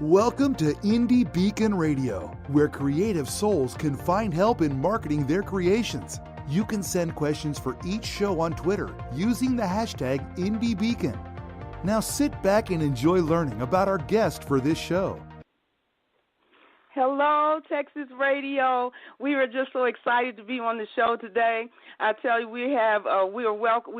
Welcome to Indie Beacon Radio, where creative souls can find help in marketing their creations. You can send questions for each show on Twitter using the hashtag IndieBeacon. Now sit back and enjoy learning about our guest for this show. Hello, Texas Radio. We are just so excited to be on the show today. I tell you, we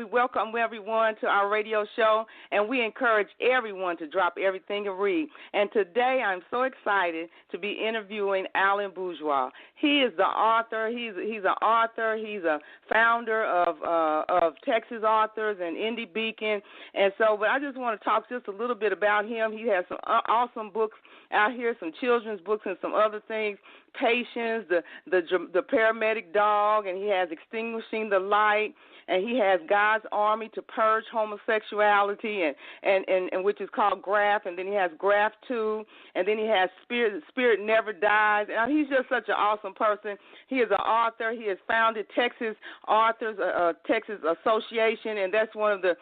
welcome everyone to our radio show, and we encourage everyone to drop everything and read. And today, I'm so excited to be interviewing Alan Bourgeois. He is the author. He's an author. He's a founder of Texas Authors and Indie Beacon. And so, but I just want to talk just a little bit about him. He has some awesome books out here, some children's books and some other things, Patience, the paramedic dog, and he has Extinguishing the Light, and he has God's Army to Purge Homosexuality, and which is called Graph, and then he has Graph 2, and then he has Spirit Never Dies, and he's just such an awesome person. He is an author. He has founded Texas Authors, Texas Association, and that's one of the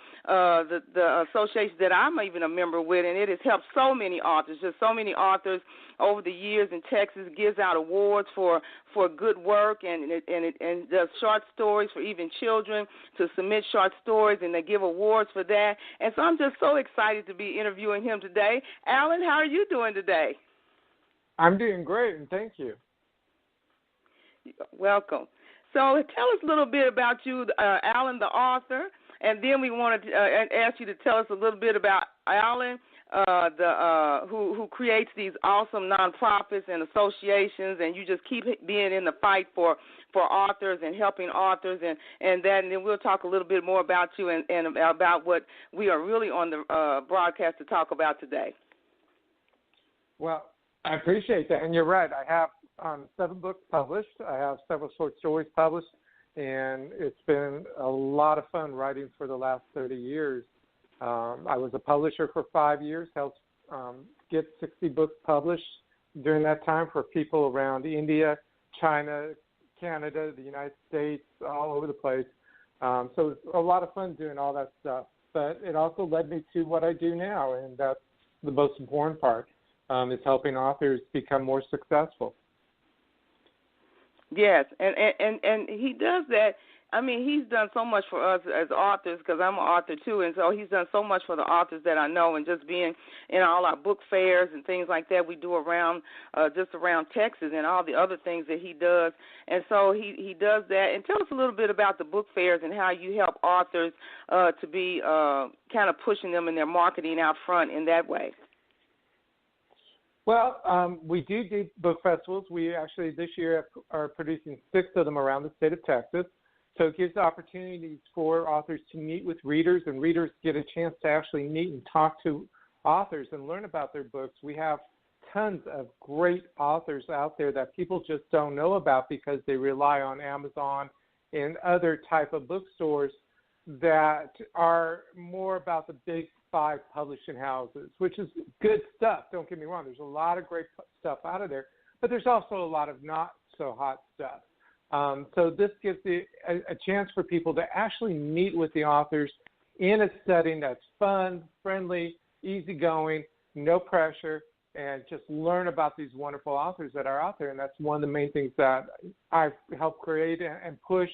associations that I'm even a member with, and it has helped so many authors, just so many authors over the years in Texas. Gives out awards for good work, and does short stories for even children to submit short stories, and they give awards for that. And so I'm just so excited to be interviewing him today. Alan, how are you doing today? I'm doing great, and thank you. Welcome. So tell us a little bit about you, Alan, the author, and then we wanted to ask you to tell us a little bit about Alan, who creates these awesome nonprofits and associations, and you just keep being in the fight for authors and helping authors, and then we'll talk a little bit more about you and about what we are really on the broadcast to talk about today. Well, I appreciate that, and you're right. I have 7 books published. I have several short stories published, and it's been a lot of fun writing for the last 30 years. I was a publisher for 5 years, helped get 60 books published during that time for people around India, China, Canada, the United States, all over the place. So it's a lot of fun doing all that stuff. But it also led me to what I do now, and that's the most important part, is helping authors become more successful. Yes, and he does that. I mean, he's done so much for us as authors, because I'm an author too, and so he's done so much for the authors that I know, and just being in all our book fairs and things like that we do around Texas, and all the other things that he does. And so he does that. And tell us a little bit about the book fairs and how you help authors to be kind of pushing them in their marketing out front in that way. Well, we do book festivals. We actually this year are producing 6 of them around the state of Texas. So it gives opportunities for authors to meet with readers, and readers get a chance to actually meet and talk to authors and learn about their books. We have tons of great authors out there that people just don't know about because they rely on Amazon and other type of bookstores that are more about the big 5 publishing houses, which is good stuff. Don't get me wrong. There's a lot of great stuff out of there, but there's also a lot of not so hot stuff. So this gives a chance for people to actually meet with the authors in a setting that's fun, friendly, easygoing, no pressure, and just learn about these wonderful authors that are out there. And that's one of the main things that I've helped create and push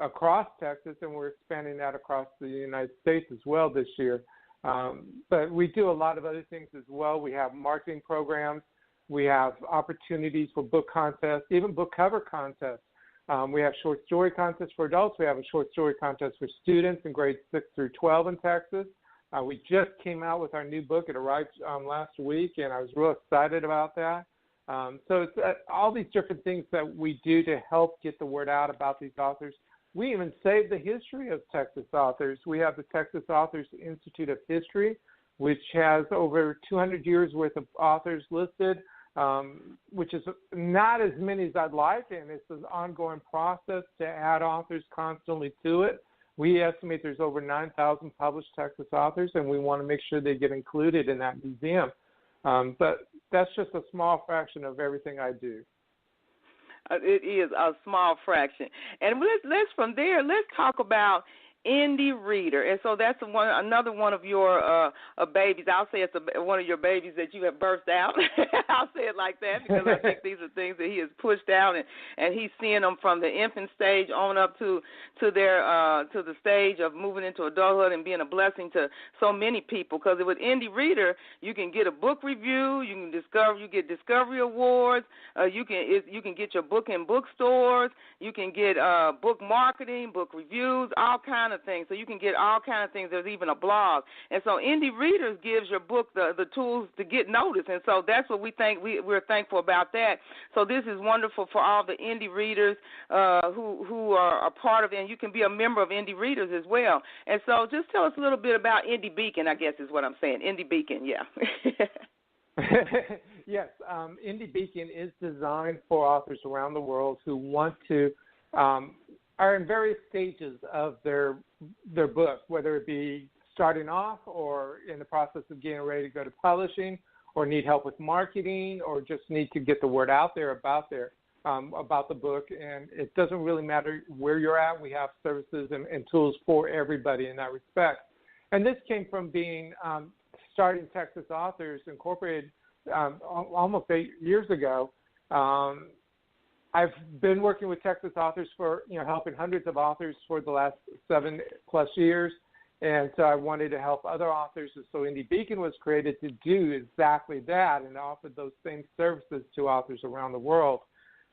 across Texas, and we're expanding that across the United States as well this year. But we do a lot of other things as well. We have marketing programs. We have opportunities for book contests, even book cover contests. We have short story contests for adults. We have a short story contest for students in grades 6 through 12 in Texas. We just came out with our new book. It arrived last week, and I was real excited about that. So it's all these different things that we do to help get the word out about these authors. We even save the history of Texas authors. We have the Texas Authors Institute of History, which has over 200 years worth of authors listed, which is not as many as I'd like, and it's an ongoing process to add authors constantly to it. We estimate there's over 9,000 published Texas authors, and we want to make sure they get included in that museum. But that's just a small fraction of everything I do. It is a small fraction. And let's from there, let's talk about Indie Reader, and so that's another one of your babies. I'll say it's one of your babies that you have birthed out. I'll say it like that because I think these are things that he has pushed out, and he's seeing them from the infant stage on up to the stage of moving into adulthood and being a blessing to so many people. Because with Indie Reader, you can get a book review, you get discovery awards, you can get your book in bookstores, you can get book marketing, book reviews, all kinds of things. So you can get all kinds of things. There's even a blog. And so Indie Readers gives your book the tools to get noticed. And so that's what we think. We're thankful about that. So this is wonderful for all the Indie Readers who are a part of it. And you can be a member of Indie Readers as well. And so just tell us a little bit about Indie Beacon, I guess is what I'm saying. Indie Beacon, yeah. Yes, Indie Beacon is designed for authors around the world who want to are in various stages of their book, whether it be starting off or in the process of getting ready to go to publishing, or need help with marketing, or just need to get the word out there about the book. And it doesn't really matter where you're at. We have services and tools for everybody in that respect. And this came from being starting Texas Authors Incorporated almost 8 years ago. I've been working with Texas authors for, helping hundreds of authors for the last 7+ years. And so I wanted to help other authors. And so Indie Beacon was created to do exactly that and offer those same services to authors around the world.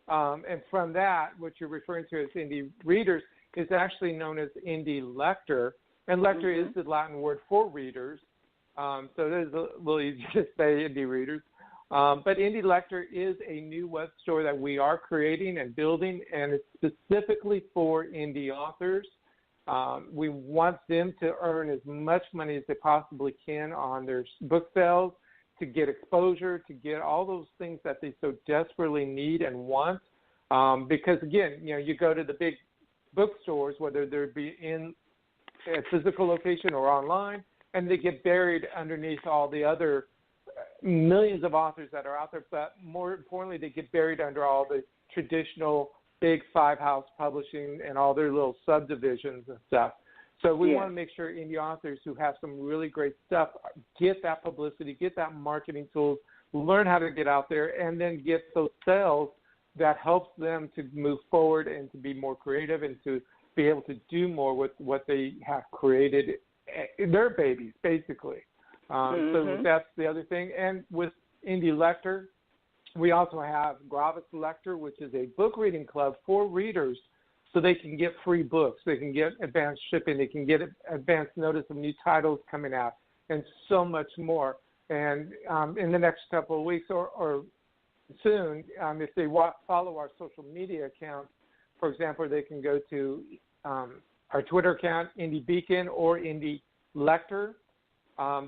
And from that, what you're referring to as Indie Readers is actually known as Indie Lector. And lector is the Latin word for readers. So it is a little easier to say Indie Readers. But Indie Lector is a new web store that we are creating and building, and it's specifically for indie authors. We want them to earn as much money as they possibly can on their book sales, to get exposure, to get all those things that they so desperately need and want. Because, again, you go to the big bookstores, whether they be in a physical location or online, and they get buried underneath all the other millions of authors that are out there, but more importantly, they get buried under all the traditional big 5-house publishing and all their little subdivisions and stuff. So we want to make sure indie authors who have some really great stuff get that publicity, get that marketing tools, learn how to get out there, and then get those sales that helps them to move forward and to be more creative and to be able to do more with what they have created, their babies, basically. So that's the other thing. And with Indie Lector, we also have Gravis Lector, which is a book reading club for readers, so they can get free books, they can get advanced shipping, they can get advanced notice of new titles coming out, and so much more. And in the next couple of weeks or soon, if they follow our social media accounts, for example, they can go to our Twitter account, Indie Beacon or Indie Lector.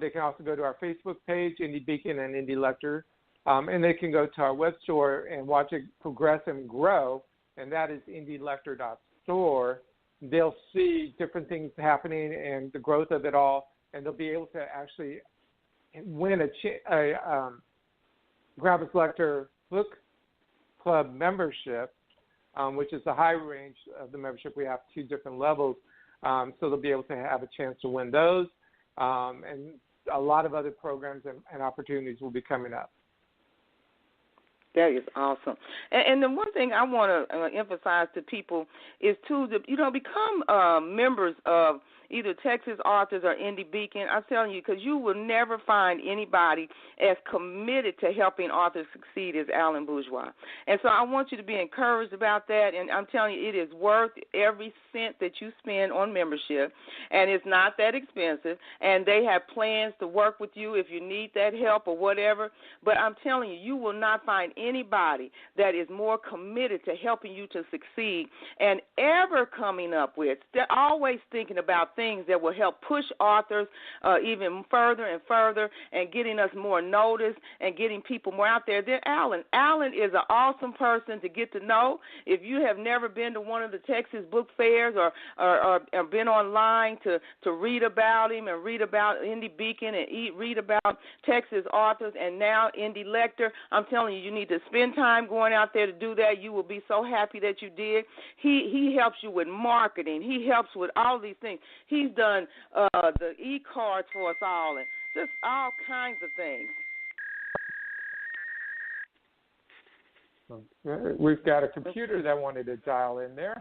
They can also go to our Facebook page, Indie Beacon and Indie Lector, and they can go to our web store and watch it progress and grow, and that is indielector.store. They'll see different things happening and the growth of it all, and they'll be able to actually win a Gravis Lector Book Club membership, which is the high range of the membership. We have 2 different levels, so they'll be able to have a chance to win those. And a lot of other programs and opportunities will be coming up. That is awesome. And the one thing I want to emphasize to people is to become members of either Texas Authors or Indie Beacon. I'm telling you, because you will never find anybody as committed to helping authors succeed as Alan Bourgeois. And so I want you to be encouraged about that. And I'm telling you, it is worth every cent that you spend on membership, and it's not that expensive. And they have plans to work with you if you need that help or whatever. But I'm telling you, you will not find anybody that is more committed to helping you to succeed and ever coming up with, they're always thinking about things that will help push authors even further and further and getting us more notice and getting people more out there. Then Alan. Alan is an awesome person to get to know. If you have never been to one of the Texas book fairs or been online to read about him and read about Indie Beacon and read about Texas authors and now Indie Lector, I'm telling you, you need to spend time going out there to do that. You will be so happy that you did. He helps you with marketing. He helps with all these things. He's done the e-cards for us all and just all kinds of things. We've got a computer that wanted to dial in there.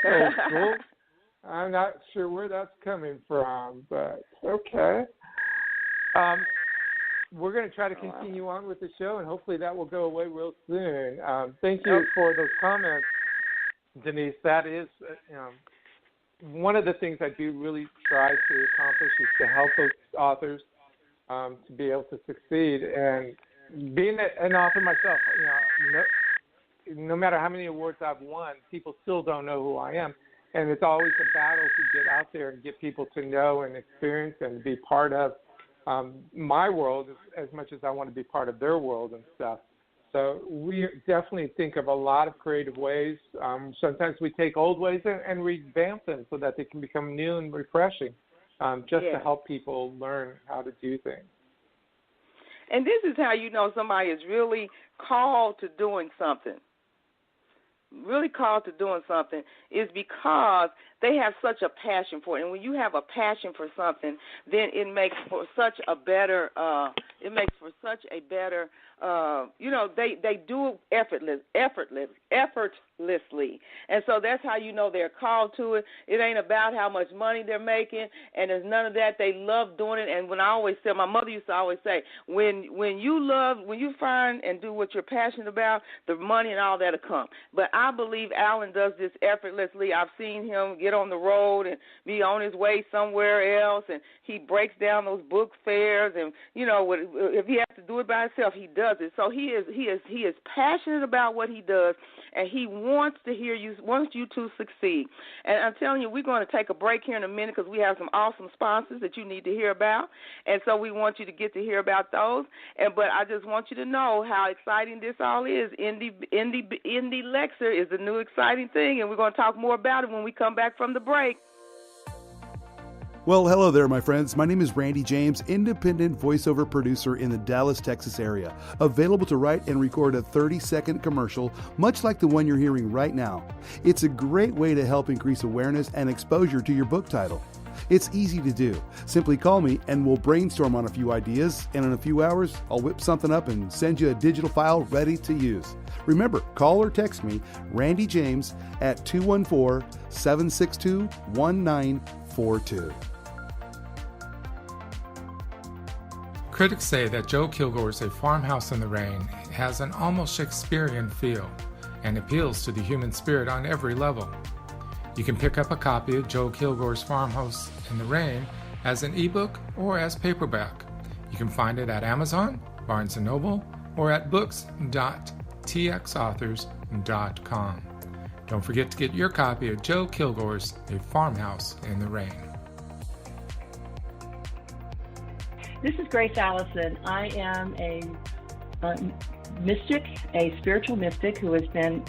That's cool. I'm not sure where that's coming from, but okay. We're going to try to continue on with the show, and hopefully that will go away real soon. Thank you for those comments, Denise. That is one of the things I do really try to accomplish is to help those authors to be able to succeed. And being an author myself, no matter how many awards I've won, people still don't know who I am. And it's always a battle to get out there and get people to know and experience and be part of my world as much as I want to be part of their world and stuff. So we definitely think of a lot of creative ways. Sometimes we take old ways and revamp them so that they can become new and refreshing, to help people learn how to do things. And this is how you know somebody is really called to doing something. Really called to doing something is because they have such a passion for it. And when you have a passion for something, then it makes for such a better, they do it effortlessly. And so that's how you know they're called to it. It ain't about how much money they're making, and there's none of that. They love doing it. And when I always say, my mother used to always say, when you find and do what you're passionate about, the money and all that'll come. But I believe Alan does this effortlessly. I've seen him get on the road and be on his way somewhere else, and he breaks down those book fairs, and if he has to do it by himself, he does it. So he is passionate about what he does, and he wants you to succeed. And I'm telling you, we're going to take a break here in a minute because we have some awesome sponsors that you need to hear about, and so we want you to get to hear about those. But I just want you to know how exciting this all is. Indie Lector is the new exciting thing, and we're going to talk more about it when we come back from the break. Well, hello there, my friends. My name is Randy James, independent voiceover producer in the Dallas, Texas area, available to write and record a 30-second commercial, much like the one you're hearing right now. It's a great way to help increase awareness and exposure to your book title. It's easy to do. Simply call me and we'll brainstorm on a few ideas, and in a few hours, I'll whip something up and send you a digital file ready to use. Remember, call or text me, Randy James, at 214-762-1942. Critics say that Joe Kilgore's A Farmhouse in the Rain has an almost Shakespearean feel and appeals to the human spirit on every level. You can pick up a copy of Joe Kilgore's Farmhouse in the Rain as an ebook or as paperback. You can find it at Amazon, Barnes & Noble, or at books.txauthors.com. Don't forget to get your copy of Joe Kilgore's A Farmhouse in the Rain. This is Grace Allison. I am a mystic, a spiritual mystic who has been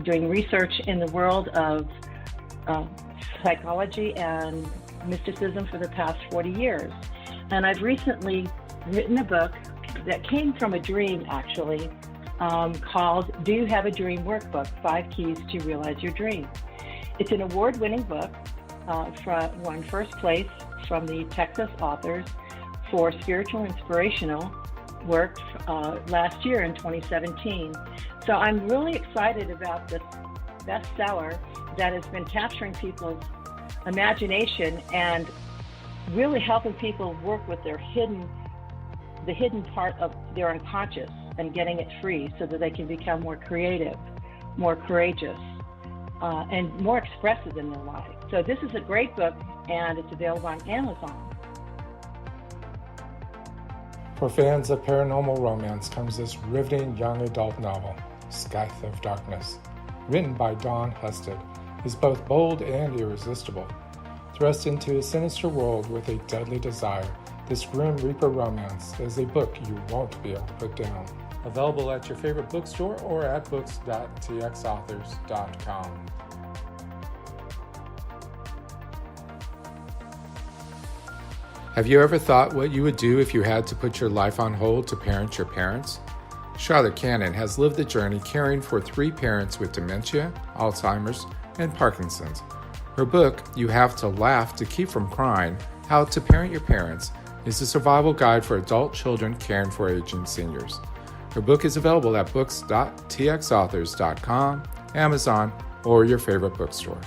doing research in the world of psychology and mysticism for the past 40 years. And I've recently written a book that came from a dream, actually, called Do You Have a Dream Workbook? 5 Keys to Realize Your Dream. It's an award-winning book, won first place from the Texas Authors for Spiritual Inspirational Work last year in 2017. So I'm really excited about this bestseller that has been capturing people's imagination and really helping people work with the hidden part of their unconscious and getting it free so that they can become more creative, more courageous, and more expressive in their life. So this is a great book, and it's available on Amazon. For fans of paranormal romance comes this riveting young adult novel, Scythe of Darkness, written by Dawn Husted is both bold and irresistible. Thrust into a sinister world with a deadly desire, this Grim Reaper romance is a book you won't be able to put down. Available at your favorite bookstore or at books.txauthors.com. Have you ever thought what you would do if you had to put your life on hold to parent your parents? Charlotte Cannon has lived the journey caring for 3 parents with dementia, Alzheimer's, and Parkinson's. Her book, You Have to Laugh to Keep from Crying, How to Parent Your Parents, is a survival guide for adult children caring for aging seniors. Her book is available at books.txauthors.com, Amazon, or your favorite bookstore.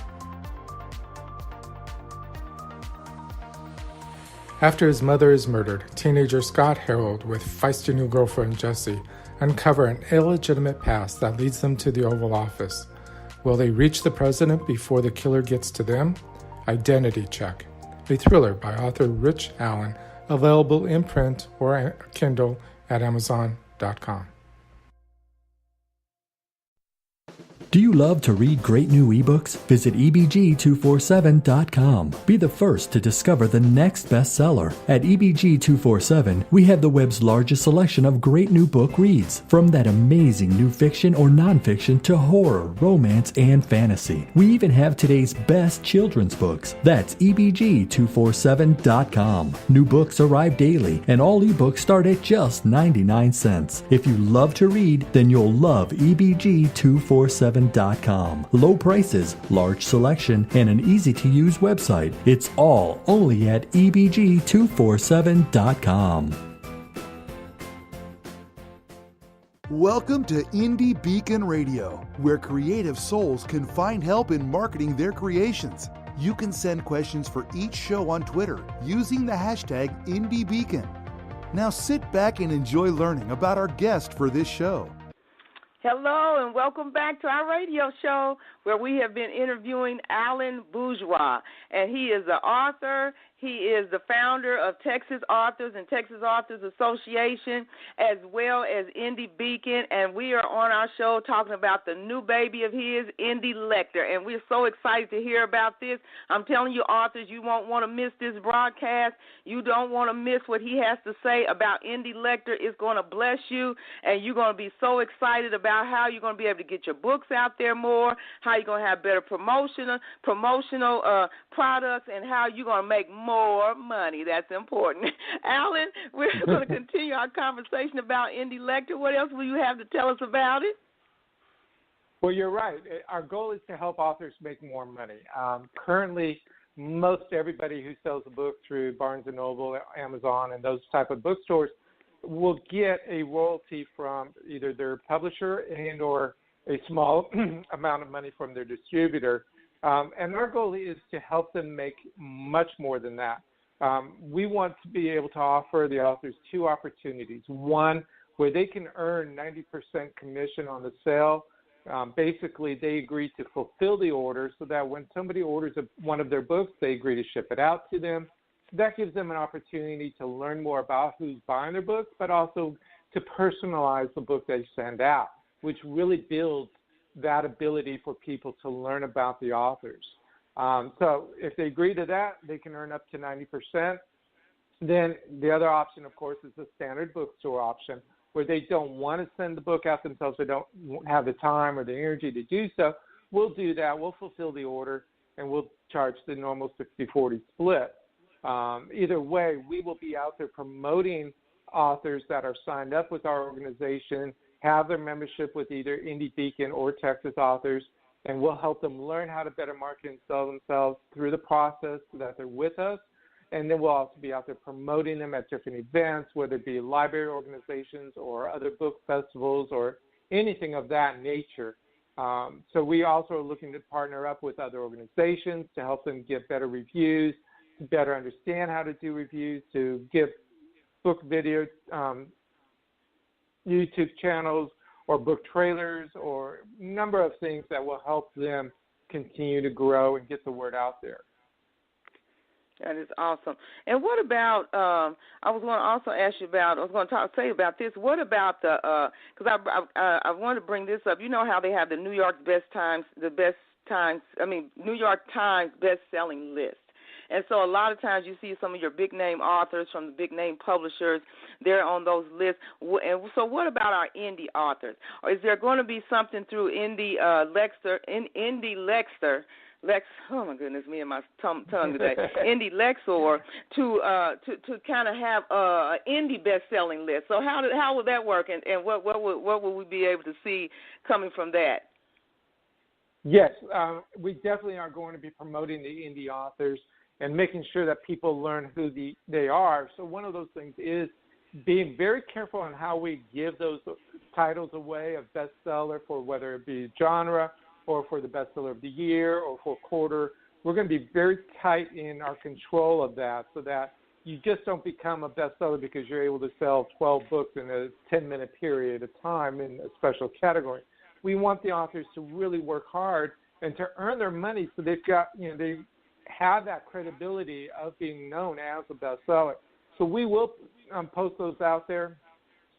After his mother is murdered, teenager Scott Harold with feisty new girlfriend Jessie uncover an illegitimate past that leads them to the Oval Office. Will they reach the president before the killer gets to them? Identity Check, a thriller by author Rich Allen, available in print or Kindle at Amazon.com. Do you love to read great new ebooks? Visit ebg247.com. Be the first to discover the next bestseller. At ebg247, we have the web's largest selection of great new book reads, from that amazing new fiction or nonfiction to horror, romance, and fantasy. We even have today's best children's books. That's ebg247.com. New books arrive daily, and all ebooks start at just 99 cents. If you love to read, then you'll love ebg247.com. Low prices, large selection, and an easy-to-use website. It's all only at ebg247.com. Welcome to Indie Beacon Radio, where creative souls can find help in marketing their creations. You can send questions for each show on Twitter using the hashtag IndieBeacon. Now sit back and enjoy learning about our guest for this show. Hello and welcome back to our radio show where we have been interviewing Alan Bourgeois, and he is the author. He is the founder of Texas Authors and Texas Authors Association, as well as Indie Beacon, and we are on our show talking about the new baby of his, Indie Lector, and we're so excited to hear about this. I'm telling you, authors, you won't want to miss this broadcast. You don't want to miss what he has to say about Indie Lector. It's going to bless you, and you're going to be so excited about how you're going to be able to get your books out there more, how you're going to have better promotional products, and how you're going to make more money. That's important. Alan, we're going to continue our conversation about Indie Lector. What else will you have to tell us about it? Well, you're right. Our goal is to help authors make more money. Currently, most everybody who sells a book through Barnes & Noble, Amazon, and those type of bookstores will get a royalty from either their publisher and or a small amount of money from their distributor. And our goal is to help them make much more than that. We want to be able to offer the authors 2 opportunities. One, where they can earn 90% commission on the sale. Basically, they agree to fulfill the order so that when somebody orders one of their books, they agree to ship it out to them. That gives them an opportunity to learn more about who's buying their books, but also to personalize the book they send out, which really builds that ability for people to learn about the authors. So if they agree to that, they can earn up to 90%. Then the other option, of course, is the standard bookstore option, where they don't want to send the book out themselves, they don't have the time or the energy to do so. We'll do that. We'll fulfill the order, and we'll charge the normal 60-40 split. Either way, we will be out there promoting authors that are signed up with our organization, have their membership with either Indie Beacon or Texas Authors, and we'll help them learn how to better market and sell themselves through the process so that they're with us. And then we'll also be out there promoting them at different events, whether it be library organizations or other book festivals or anything of that nature. So we also are looking to partner up with other organizations to help them get better reviews, to better understand how to do reviews, to give book video YouTube channels or book trailers or a number of things that will help them continue to grow and get the word out there. That is awesome. And what about, I was going to also ask you about, say about this, what about the, because I wanted to bring this up. You know how they have the New York best Times best-selling list. And so a lot of times you see some of your big-name authors from the big-name publishers, they're on those lists. And so what about our indie authors? Or is there going to be something through Indie Lector, oh my goodness, me and my tongue today. Indie Lector to kind of have an indie best-selling list. So how would that work, and what would we be able to see coming from that? Yes, we definitely are going to be promoting the indie authors and making sure that people learn who they are. So one of those things is being very careful on how we give those titles away of bestseller for whether it be genre or for the bestseller of the year or for quarter. We're going to be very tight in our control of that so that you just don't become a bestseller because you're able to sell 12 books in a 10-minute period of time in a special category. We want the authors to really work hard and to earn their money so they've got, they have that credibility of being known as a bestseller. So we will post those out there,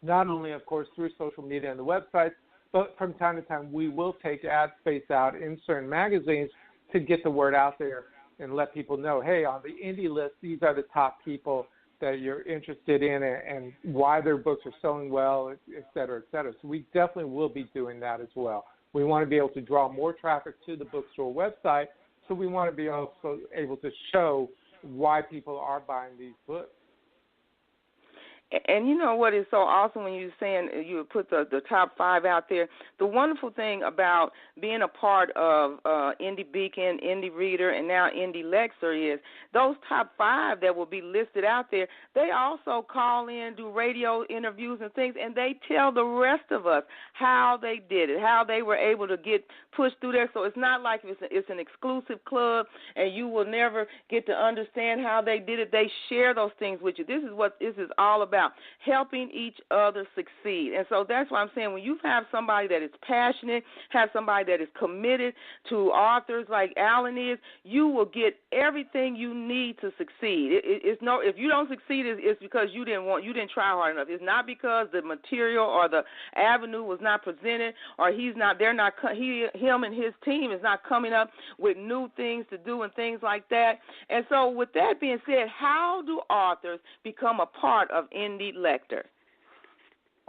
not only, of course, through social media and the websites, but from time to time we will take ad space out in certain magazines to get the word out there and let people know, hey, on the indie list, these are the top people that you're interested in and why their books are selling well, et cetera, et cetera. So we definitely will be doing that as well. We want to be able to draw more traffic to the bookstore website, so we want to be also able to show why people are buying these books. And you know what is so awesome when you're saying you put the top 5 out there? The wonderful thing about being a part of Indie Beacon, Indie Reader, and now Indie Lector is those top 5 that will be listed out there, they also call in, do radio interviews and things, and they tell the rest of us how they did it, how they were able to get pushed through there. So it's not like it's an exclusive club and you will never get to understand how they did it. They share those things with you. This is what this is all about. Helping each other succeed. And so that's why I'm saying when you have somebody that is passionate, have somebody that is committed to authors like Alan is, you will get everything you need to succeed. If you don't succeed, it's because you didn't try hard enough. It's not because the material or the avenue was not presented or him and his team is not coming up with new things to do and things like that. And so with that being said, how do authors become a part of Indie Lector?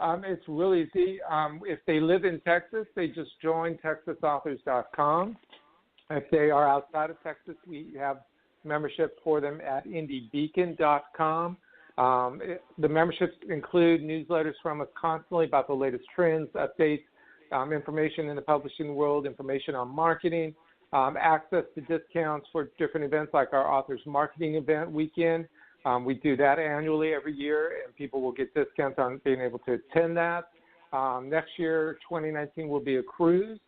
It's really easy. If they live in Texas, they just join TexasAuthors.com. If they are outside of Texas, we have memberships for them at IndieBeacon.com. The memberships include newsletters from us constantly about the latest trends, updates, information in the publishing world, information on marketing, access to discounts for different events like our Authors Marketing Event Weekend. We do that annually every year, and people will get discounts on being able to attend that. Next year, 2019, will be a cruise,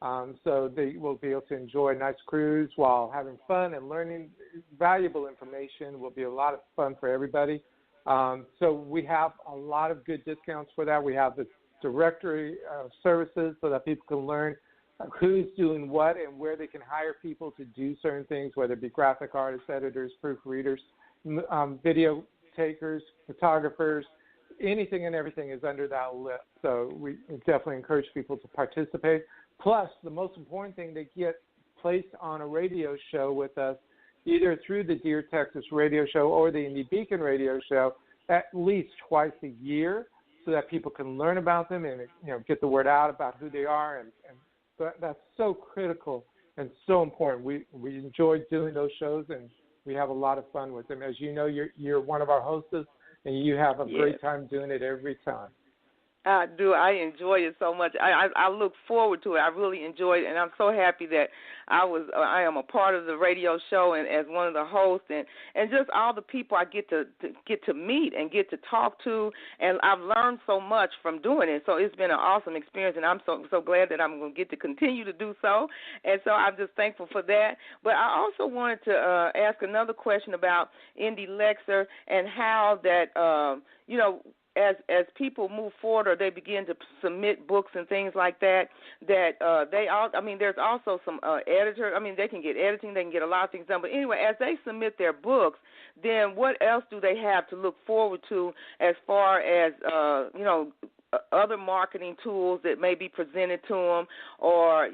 so they will be able to enjoy a nice cruise while having fun and learning valuable information. Will be a lot of fun for everybody. So we have a lot of good discounts for that. We have the directory of services so that people can learn who's doing what and where they can hire people to do certain things, whether it be graphic artists, editors, proofreaders, video takers, photographers, anything and everything is under that list. So we definitely encourage people to participate. Plus, the most important thing, they get placed on a radio show with us, either through the Dear Texas radio show or the Indie Beacon radio show, at least twice a year, so that people can learn about them and get the word out about who they are. And that's so critical and so important. We enjoy doing those shows, and we have a lot of fun with them. As you know, you're one of our hosts, and you have a great time doing it every time. I do. I enjoy it so much. I look forward to it. I really enjoy it, and I'm so happy that I am a part of the radio show and as one of the hosts, and just all the people I get to meet and get to talk to, and I've learned so much from doing it. So it's been an awesome experience, and I'm so glad that I'm going to get to continue to do so. And so I'm just thankful for that. But I also wanted to ask another question about Indie Lector and how that as people move forward or they begin to submit books and things like that, there's also some editors. They can get editing, they can get a lot of things done. But anyway, as they submit their books, then what else do they have to look forward to as far as, other marketing tools that may be presented to them, or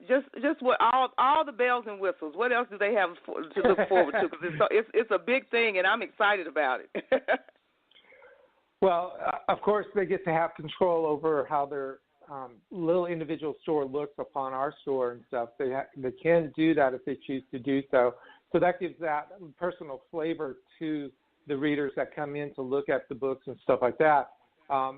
just what all the bells and whistles. What else do they have to look forward to? Because it's a big thing, and I'm excited about it. Well, of course, they get to have control over how their little individual store looks upon our store and stuff. They can do that if they choose to do so. So that gives that personal flavor to the readers that come in to look at the books and stuff like that,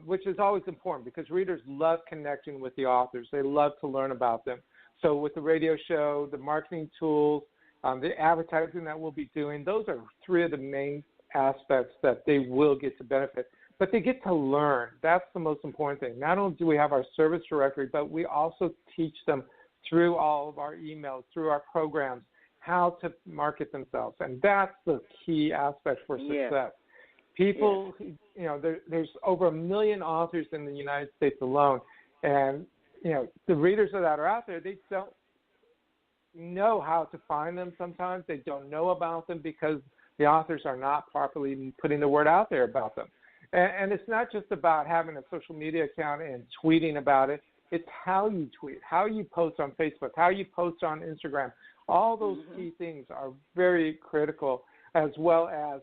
which is always important because readers love connecting with the authors. They love to learn about them. So with the radio show, the marketing tools, the advertising that we'll be doing, those are three of the main aspects that they will get to benefit. But they get to learn. That's the most important thing. Not only do we have our service directory, but we also teach them through all of our emails, through our programs, how to market themselves. And that's the key aspect for success. People, there's over 1 million authors in the United States alone. And, the readers that are out there, they don't know how to find them sometimes. They don't know about them because the authors are not properly putting the word out there about them. And it's not just about having a social media account and tweeting about it. It's how you tweet, how you post on Facebook, how you post on Instagram. All those key things are very critical, as well as,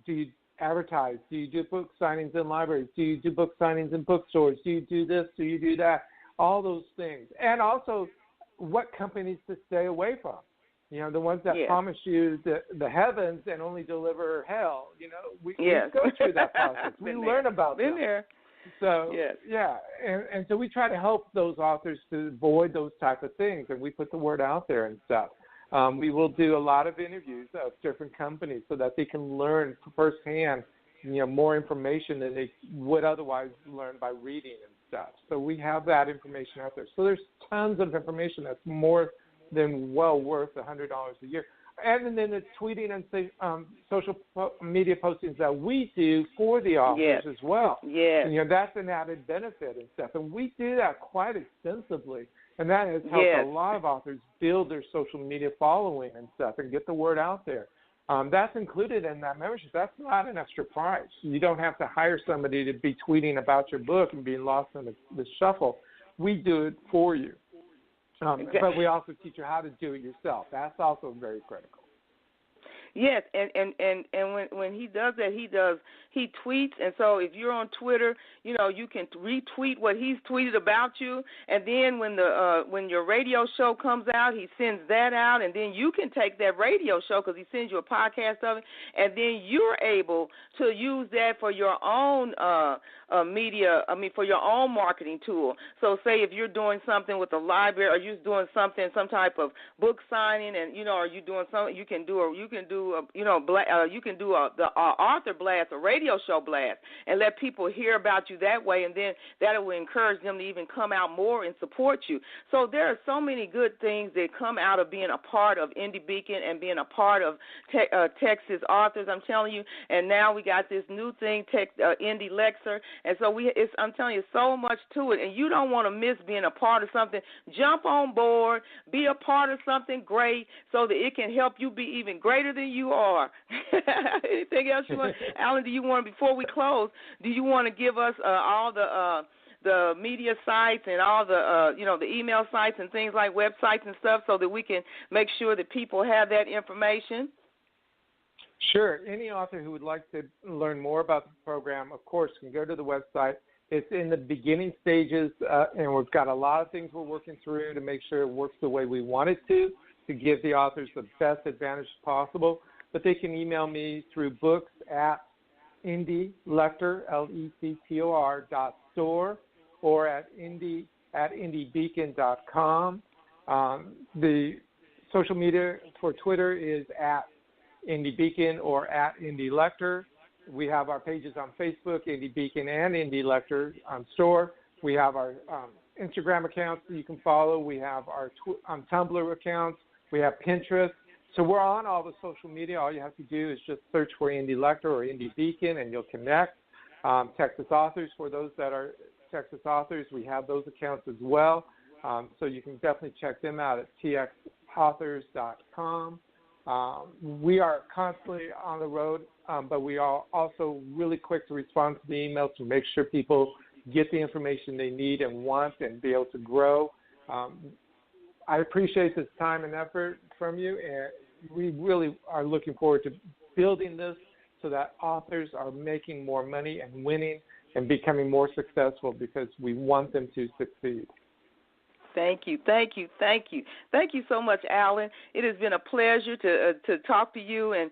do you advertise? Do you do book signings in libraries? Do you do book signings in bookstores? Do you do this? Do you do that? All those things. And also what companies to stay away from. The ones that promise you the heavens and only deliver hell. We go through that process. We learn about them. There. So, and so we try to help those authors to avoid those type of things, and we put the word out there and stuff. We will do a lot of interviews of different companies so that they can learn firsthand, more information than they would otherwise learn by reading and stuff. So we have that information out there. So there's tons of information that's more than well worth $100 a year. And then the tweeting and social media postings that we do for the authors as well. Yes. That's an added benefit and stuff. And we do that quite extensively. And that has helped a lot of authors build their social media following and stuff and get the word out there. That's included in that membership. That's not an extra price. You don't have to hire somebody to be tweeting about your book and being lost in the shuffle. We do it for you. But we also teach you how to do it yourself. That's also very critical. Yes, and when he does that, he tweets, and so if you're on Twitter, you can retweet what he's tweeted about you, and then when your radio show comes out, he sends that out, and then you can take that radio show because he sends you a podcast of it, and then you're able to use that for your own for your own marketing tool. So say if you're doing something with the library, or you're doing something, some type of book signing, and or you doing something, you can do the author blast, a radio show blast, and let people hear about you that way, and then that will encourage them to even come out more and support you. So there are so many good things that come out of being a part of Indie Beacon and being a part of Texas Authors, I'm telling you. And now we got this new thing, Indie Lector, and so I'm telling you, so much to it, and you don't want to miss being a part of something. Jump on board, be a part of something great so that it can help you be even greater than you are. Anything else you want? Alan, before we close, do you want to give us all the media sites and all the the email sites and things like websites and stuff so that we can make sure that people have that information? Sure. Any author who would like to learn more about the program, of course, can go to the website. It's in the beginning stages, and we've got a lot of things we're working through to make sure it works the way we want it to give the authors the best advantage possible. But they can email me through books@indielector, LECTOR.store, or at indiebeacon.com. The social media for Twitter is at Indie Beacon or at Indie Lector. We have our pages on Facebook, Indie Beacon and Indie Lector store. We have our Instagram accounts that you can follow. We have our Tumblr accounts. We have Pinterest. So we're on all the social media. All you have to do is just search for Indie Lector or Indie Beacon, and you'll connect. Texas Authors, for those that are Texas Authors, we have those accounts as well. So you can definitely check them out at txauthors.com. We are constantly on the road, but we are also really quick to respond to the emails to make sure people get the information they need and want and be able to grow. I appreciate this time and effort from you, and we really are looking forward to building this so that authors are making more money and winning and becoming more successful, because we want them to succeed. Thank you, thank you, thank you. Thank you so much, Alan. It has been a pleasure to talk to you and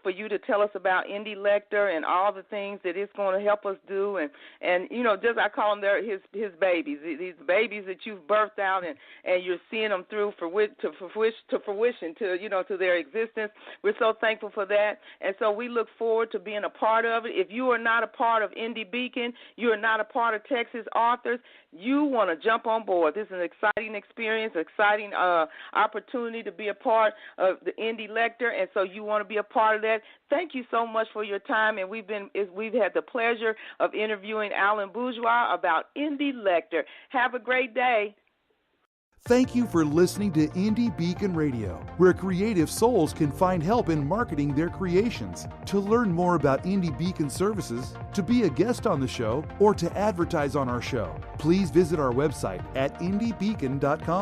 for you to tell us about Indie Lector and all the things that it's going to help us do. And you know, just I call them his babies, these babies that you've birthed out and you're seeing them through to fruition, to their existence. We're so thankful for that. And so we look forward to being a part of it. If you are not a part of Indie Beacon, you are not a part of Texas Authors, you want to jump on board. This is an exciting experience, exciting opportunity to be a part of the Indie Lector, and so you want to be a part of that. Thank you so much for your time, and we've had the pleasure of interviewing Alan Bourgeois about Indie Lector. Have a great day. Thank you for listening to Indie Beacon Radio, where creative souls can find help in marketing their creations. To learn more about Indie Beacon services, to be a guest on the show, or to advertise on our show, please visit our website at indiebeacon.com.